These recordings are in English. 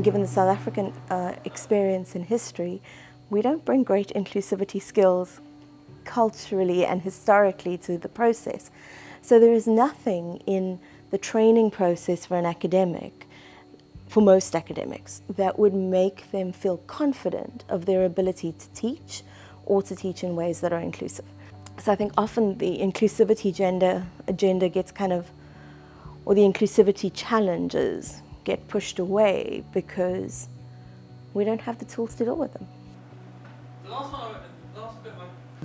Given the South African experience in history, we don't bring great inclusivity skills culturally and historically to the process. So there is nothing in the training process for an academic, for most academics, that would make them feel confident of their ability to teach or to teach in ways that are inclusive. So I think often the inclusivity agenda gets or the inclusivity challenges get pushed away because we don't have the tools to deal with them.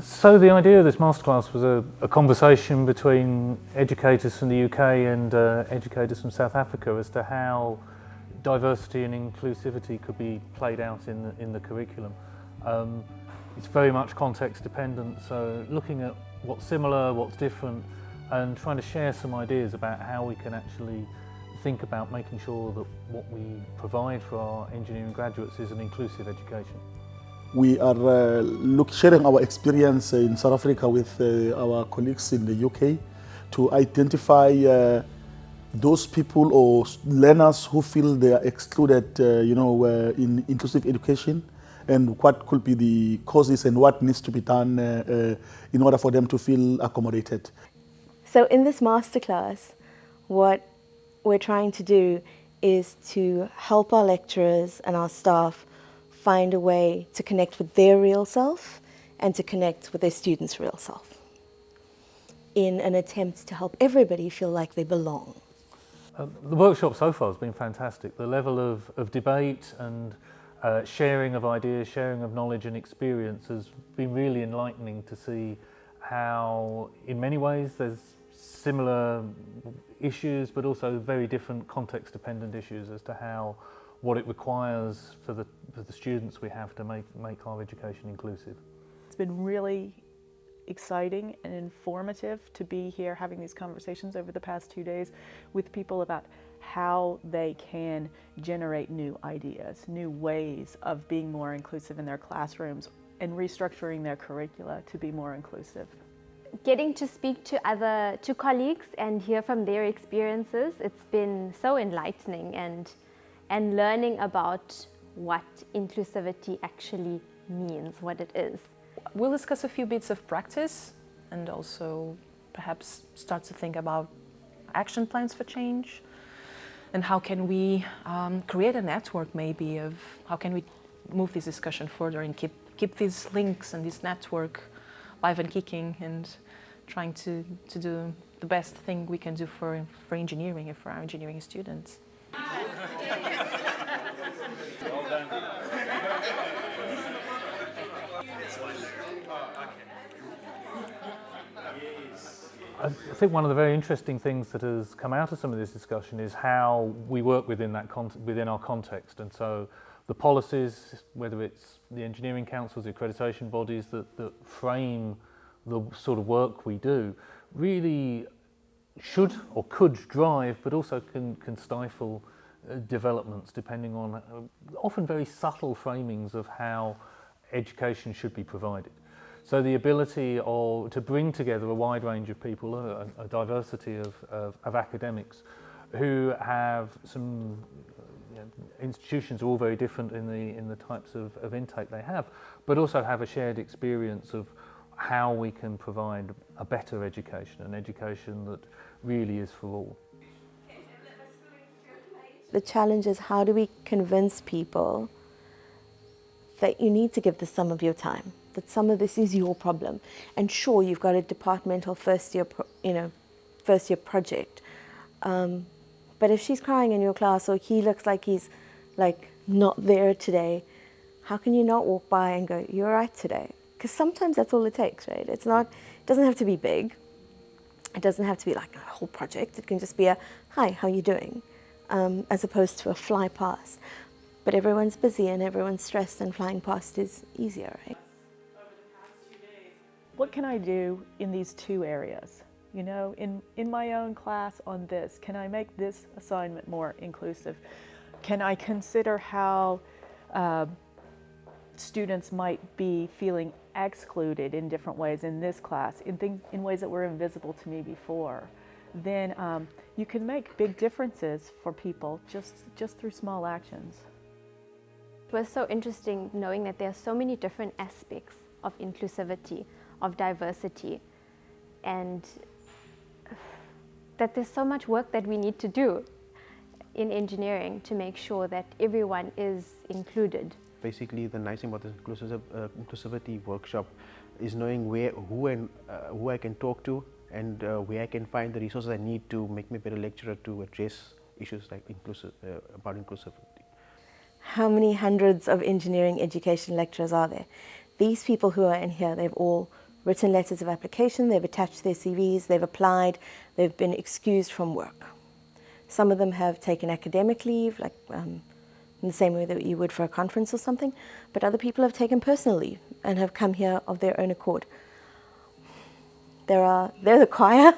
So the idea of this masterclass was a conversation between educators from the UK and educators from South Africa as to how diversity and inclusivity could be played out in the curriculum. It's very much context dependent, so looking at what's similar, what's different, and trying to share some ideas about how we can actually think about making sure that what we provide for our engineering graduates is an inclusive education. We are sharing our experience in South Africa with our colleagues in the UK to identify those people or learners who feel they are excluded in inclusive education, and what could be the causes and what needs to be done in order for them to feel accommodated. So in this masterclass, what we're trying to do is to help our lecturers and our staff find a way to connect with their real self and to connect with their students' real self in an attempt to help everybody feel like they belong. The workshop so far has been fantastic. The level of debate and sharing of ideas, sharing of knowledge and experience has been really enlightening to see how, in many ways, there's similar issues, but also very different context-dependent issues as to what it requires for the students we have to make our education inclusive. It's been really exciting and informative to be here having these conversations over the past 2 days with people about how they can generate new ideas, new ways of being more inclusive in their classrooms and restructuring their curricula to be more inclusive. Getting to speak to colleagues and hear from their experiences, it's been so enlightening, and learning about what inclusivity actually means, what it is. We'll discuss a few bits of practice and also perhaps start to think about action plans for change and how can we create a network maybe of how can we move this discussion further and keep these links and this network live and kicking and trying to do the best thing we can do for engineering and for our engineering students. I think one of the very interesting things that has come out of some of this discussion is how we work within our context, and so the policies, whether it's the engineering councils, the accreditation bodies that frame the sort of work we do, really should or could drive, but also can stifle developments depending on often very subtle framings of how education should be provided. So the ability to bring together a wide range of people, a diversity of academics who have some institutions are all very different in the types of intake they have, but also have a shared experience of how we can provide a better education, an education that really is for all. The challenge is, how do we convince people that you need to give this some of your time, that some of this is your problem? And sure, you've got a departmental first year project, but if she's crying in your class or he looks like he's not there today, how can you not walk by and go, "You're right today"? Because sometimes that's all it takes, right? It doesn't have to be big. It doesn't have to be like a whole project. It can just be a, "Hi, how you doing?" As opposed to a fly past. But everyone's busy and everyone's stressed, and flying past is easier, right? What can I do in these two areas? You know, in my own class on this, can I make this assignment more inclusive? Can I consider how students might be feeling excluded in different ways in this class, in ways that were invisible to me before? Then you can make big differences for people just through small actions. was so interesting knowing that there are so many different aspects of inclusivity, of diversity, and that there's so much work that we need to do in engineering to make sure that everyone is included. Basically, the nice thing about this inclusivity workshop is knowing who I can talk to and where I can find the resources I need to make me a better lecturer to address issues like about inclusivity. How many hundreds of engineering education lecturers are there? These people who are in here, they've all written letters of application, they've attached their CVs, they've applied, they've been excused from work. Some of them have taken academic leave, like in the same way that you would for a conference or something, but other people have taken personal leave and have come here of their own accord. They're the choir.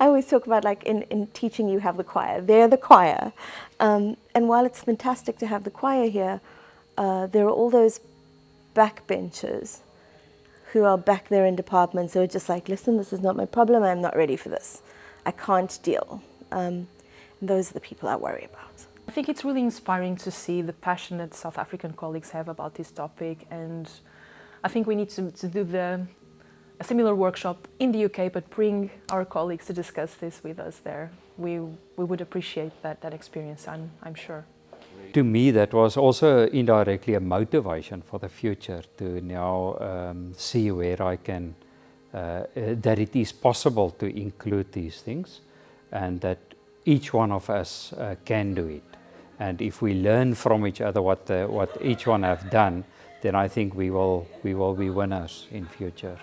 I always talk about, like, in teaching you have the choir. They're the choir. And while it's fantastic to have the choir here, there are all those backbenchers who are back there in departments who are just like, listen, this is not my problem, I'm not ready for this. I can't deal. And those are the people I worry about. I think it's really inspiring to see the passion that South African colleagues have about this topic, and I think we need to do a similar workshop in the UK, but bring our colleagues to discuss this with us there. We would appreciate that experience, I'm sure. To me, that was also indirectly a motivation for the future to now see where I can, that it is possible to include these things, and that each one of us can do it. And if we learn from each other what each one have done, then I think we will be winners in future.